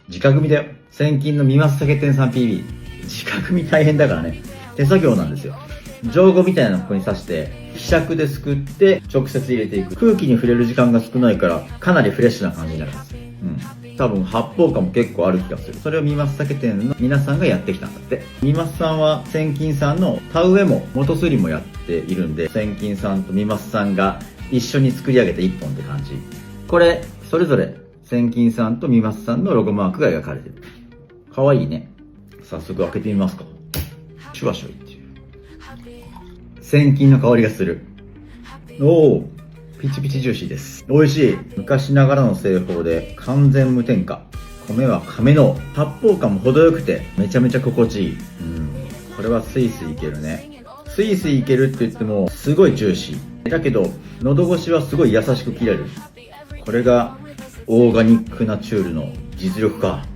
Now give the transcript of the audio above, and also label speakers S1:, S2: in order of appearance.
S1: 直組だよ。千金の三松酒店さん PB。直組大変だからね。手作業なんですよ。錠後みたいなのここに刺して、希釈ですくって直接入れていく。空気に触れる時間が少ないから、かなりフレッシュな感じになります。多分発泡感も結構ある気がする。それを三松酒店の皆さんがやってきたんだって。三松さんは千金さんの田植えも元すりもやっているんで、千金さんと三松さんが一緒に作り上げた一本って感じ。これ、それぞれ千金さんと三松さんのロゴマークが描かれてる。かわいいね。早速開けてみますか。シュワシュワっていう。千金の香りがする。おー。ピチピチジューシーです。美味しい。昔ながらの製法で完全無添加。米は亀の発泡感も程よくてめちゃめちゃ心地いい。これはスイスイいけるね。スイスイいけるって言ってもすごいジューシー。だけど喉越しはすごい優しく切れる。これがオーガニックナチュールの実力か。